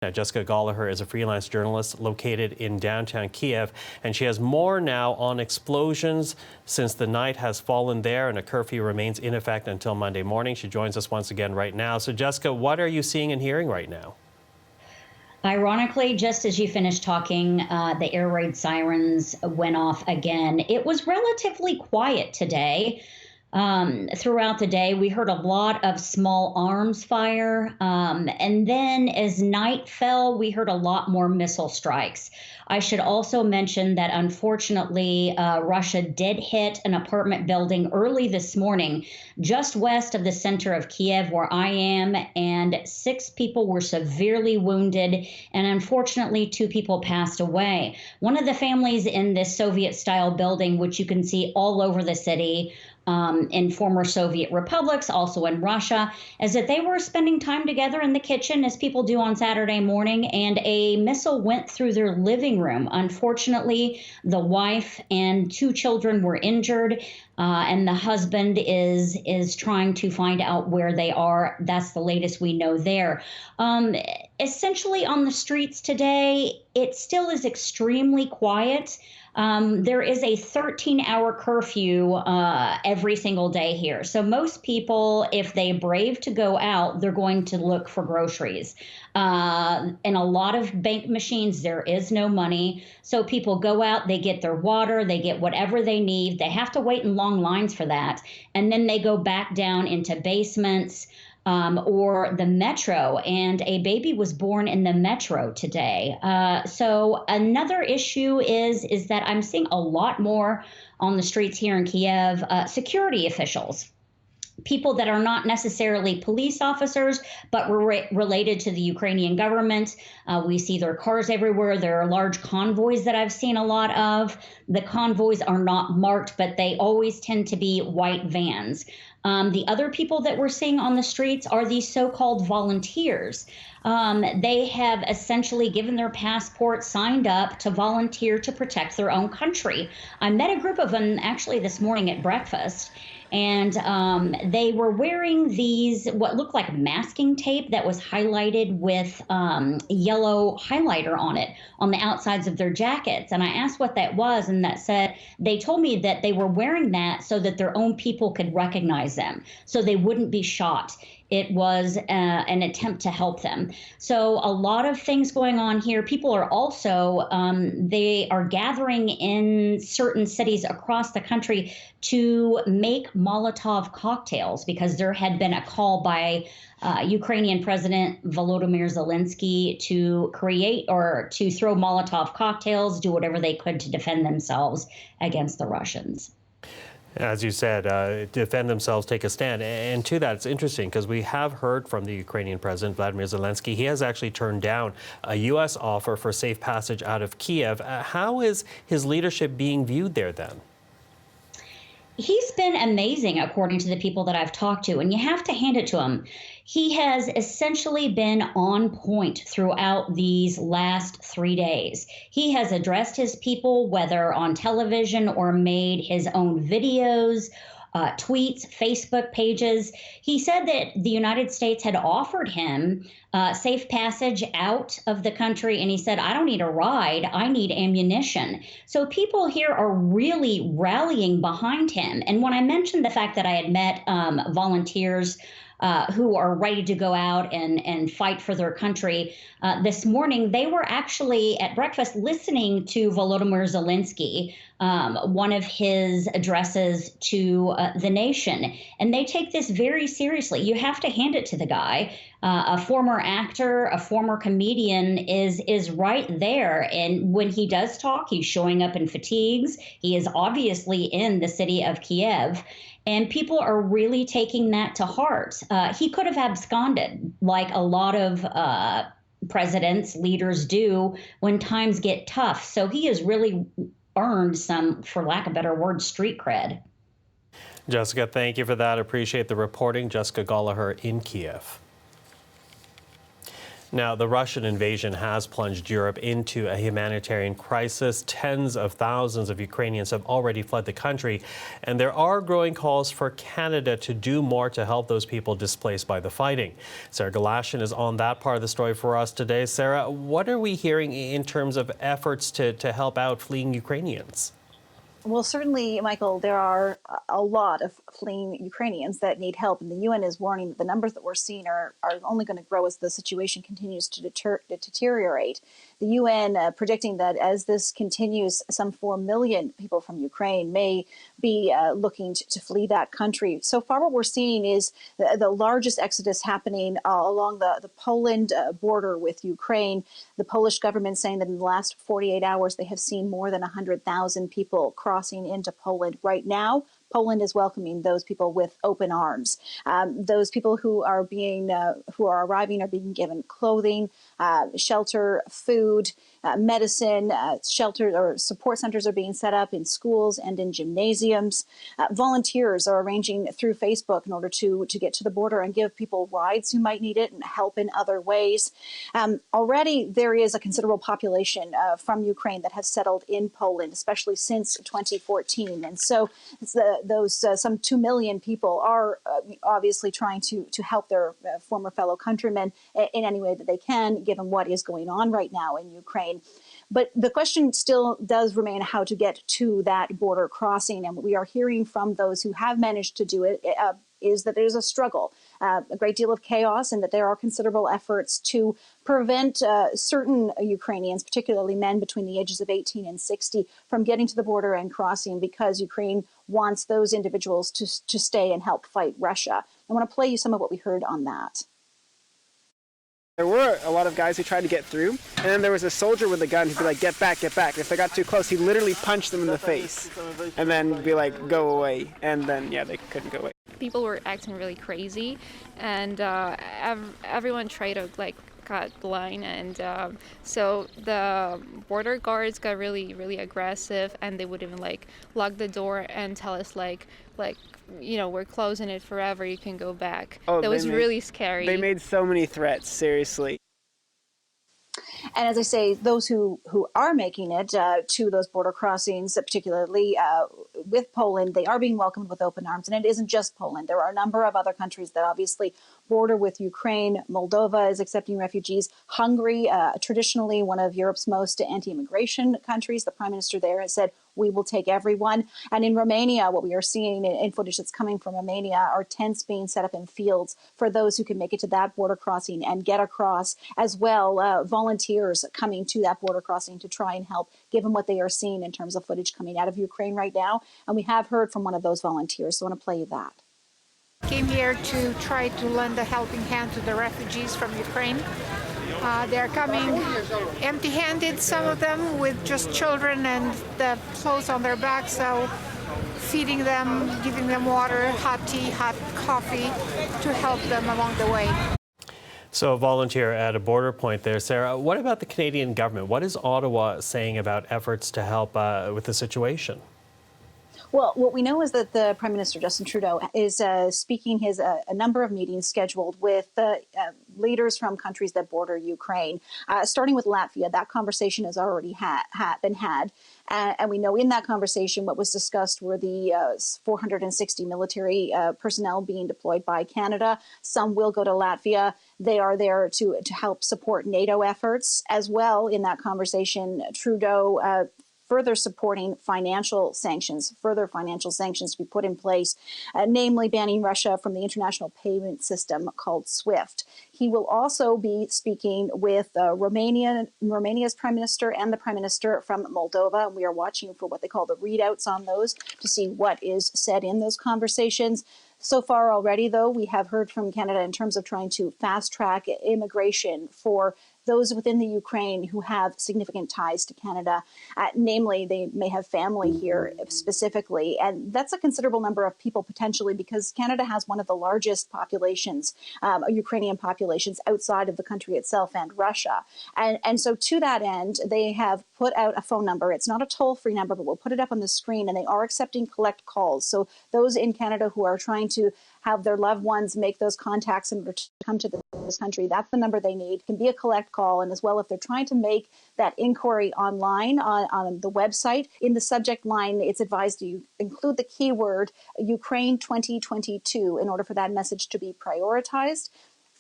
Now, Jessica Gallagher is a freelance journalist located in downtown Kyiv, and she has more now on explosions since the night has fallen there and a curfew remains in effect until Monday morning. She joins us once again right now. So, Jessica, what are you seeing and hearing right now? Ironically, just as you finished talking, the air raid sirens went off again. It was relatively quiet today. Throughout the day, we heard a lot of small arms fire. And then as night fell, we heard a lot more missile strikes. I should also mention that unfortunately, Russia did hit an apartment building early this morning, just west of the center of Kyiv, where I am, and 6 people were severely wounded, and unfortunately, 2 people passed away. One of the families in this Soviet-style building, which you can see all over the city, in former Soviet republics, also in Russia, is that they were spending time together in the kitchen, as people do on Saturday morning, and a missile went through their living room. Unfortunately, the wife and 2 children were injured, and the husband is trying to find out where they are. That's the latest we know there. Essentially, on the streets today, it still is extremely quiet. There is a 13-hour curfew every single day here. So most people, if they brave to go out, they're going to look for groceries. In a lot of bank machines, there is no money. So people go out, they get their water, they get whatever they need. They have to wait in long lines for that. And then they go back down into basements. Or the metro, and a baby was born in the metro today. So another issue is that I'm seeing a lot more on the streets here in Kyiv, security officials. People that are not necessarily police officers, but related to the Ukrainian government. We see their cars everywhere. There are large convoys that I've seen a lot of. The convoys are not marked, but they always tend to be white vans. The other people that we're seeing on the streets are these so-called volunteers. They have essentially given their passport, signed up to volunteer to protect their own country. I met a group of them actually this morning at breakfast, and they were wearing these, what looked like masking tape that was highlighted with yellow highlighter on it on the outsides of their jackets. And I asked what that was, and they told me that they were wearing that so that their own people could recognize them, so they wouldn't be shot. It was an attempt to help them. So a lot of things going on here. People are also, they are gathering in certain cities across the country to make Molotov cocktails, because there had been a call by Ukrainian President Volodymyr Zelensky to create or to throw Molotov cocktails, do whatever they could to defend themselves against the Russians. As you said, defend themselves, take a stand. And to that, it's interesting because we have heard from the Ukrainian president, Vladimir Zelensky. He has actually turned down a U.S. offer for safe passage out of Kyiv. How is his leadership being viewed there then? He's been amazing, according to the people that I've talked to, and you have to hand it to him. He has essentially been on point throughout these last 3 days. He has addressed his people, whether on television or made his own videos, tweets, Facebook pages. He said that the United States had offered him safe passage out of the country, and he said, I don't need a ride, I need ammunition. So people here are really rallying behind him. And when I mentioned the fact that I had met volunteers who are ready to go out and fight for their country. This morning, they were actually at breakfast listening to Volodymyr Zelensky, one of his addresses to the nation. And they take this very seriously. You have to hand it to the guy. A former actor, a former comedian is right there. And when he does talk, he's showing up in fatigues. He is obviously in the city of Kyiv. And people are really taking that to heart. He could have absconded, like a lot of presidents, leaders do when times get tough. So he has really earned some, for lack of a better word, street cred. Jessica, thank you for that. Appreciate the reporting. Jessica Gallagher in Kyiv. Now, the Russian invasion has plunged Europe into a humanitarian crisis. Tens of thousands of Ukrainians have already fled the country, and there are growing calls for Canada to do more to help those people displaced by the fighting. Sarah Galashan is on that part of the story for us today. Sarah, what are we hearing in terms of efforts to help out fleeing Ukrainians? Well, certainly, Michael, there are a lot of fleeing Ukrainians that need help, and the UN is warning that the numbers that we're seeing are only going to grow as the situation continues to deteriorate. The UN predicting that as this continues, some 4 million people from Ukraine may be looking to flee that country. So far, what we're seeing is the largest exodus happening along the Poland border with Ukraine. The Polish government saying that in the last 48 hours, they have seen more than 100,000 people crossing into Poland. Right now, Poland is welcoming those people with open arms. Those people who are arriving are being given clothing, shelter, food, medicine, shelter or support centers are being set up in schools and in gymnasiums. Volunteers are arranging through Facebook in order to get to the border and give people rides who might need it and help in other ways. Already there is a considerable population from Ukraine that has settled in Poland, especially since 2014. And so those some 2 million people are obviously trying to help their former fellow countrymen in any way that they can, given what is going on right now in Ukraine. But the question still does remain how to get to that border crossing. And what we are hearing from those who have managed to do it is that there's a struggle, a great deal of chaos, and that there are considerable efforts to prevent certain Ukrainians, particularly men between the ages of 18 and 60, from getting to the border and crossing because Ukraine wants those individuals to stay and help fight Russia. I want to play you some of what we heard on that. There were a lot of guys who tried to get through, and then there was a soldier with a gun who'd be like, get back, get back. If they got too close, he'd literally punch them in the face and then be like, go away. And then, yeah, they couldn't go away. People were acting really crazy, and everyone tried to cut the line, and so the border guards got really aggressive, and they would even lock the door and tell us we're closing it forever, you can go back. That was really scary. They made so many threats, seriously. And as I say, those who are making it to those border crossings, particularly with Poland, they are being welcomed with open arms. And it isn't just Poland. There are a number of other countries that obviously border with Ukraine. Moldova is accepting refugees. Hungary, traditionally one of Europe's most anti-immigration countries. The prime minister there has said, we will take everyone. And in Romania, what we are seeing in footage that's coming from Romania are tents being set up in fields for those who can make it to that border crossing and get across, as well volunteers coming to that border crossing to try and help, given what they are seeing in terms of footage coming out of Ukraine right now. And we have heard from one of those volunteers, so I want to play you that. Came here to try to lend a helping hand to the refugees from Ukraine. They're coming empty-handed, some of them, with just children and the clothes on their backs. So feeding them, giving them water, hot tea, hot coffee to help them along the way. So a volunteer at a border point there. Sarah, what about the Canadian government? What is Ottawa saying about efforts to help with the situation? Well, what we know is that the Prime Minister, Justin Trudeau, is speaking a number of meetings scheduled with leaders from countries that border Ukraine, starting with Latvia. That conversation has already been had. And we know in that conversation what was discussed were the 460 military personnel being deployed by Canada. Some will go to Latvia. They are there to help support NATO efforts. As well, in that conversation, Trudeau further supporting further financial sanctions to be put in place, namely banning Russia from the international payment system called SWIFT. He will also be speaking with Romania's Prime Minister and the Prime Minister from Moldova. We are watching for what they call the readouts on those to see what is said in those conversations. So far already, though, we have heard from Canada in terms of trying to fast-track immigration for those within the Ukraine who have significant ties to Canada. Namely, they may have family here specifically. And that's a considerable number of people potentially because Canada has one of the largest populations, Ukrainian populations outside of the country itself and Russia. And so to that end, they have put out a phone number. It's not a toll-free number, but we'll put it up on the screen. And they are accepting collect calls. So those in Canada who are trying to have their loved ones make those contacts in order to come to this country, that's the number they need. It can be a collect call. And as well, if they're trying to make that inquiry online on the website, in the subject line, it's advised you include the keyword Ukraine 2022 in order for that message to be prioritized.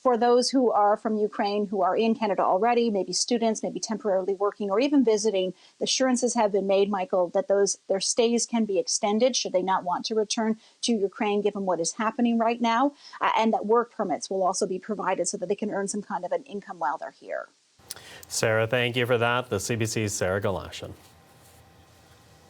For those who are from Ukraine, who are in Canada already, maybe students, maybe temporarily working or even visiting, assurances have been made, Michael, that their stays can be extended should they not want to return to Ukraine, given what is happening right now, and that work permits will also be provided so that they can earn some kind of an income while they're here. Sarah, thank you for that. The CBC's Sarah Galashan.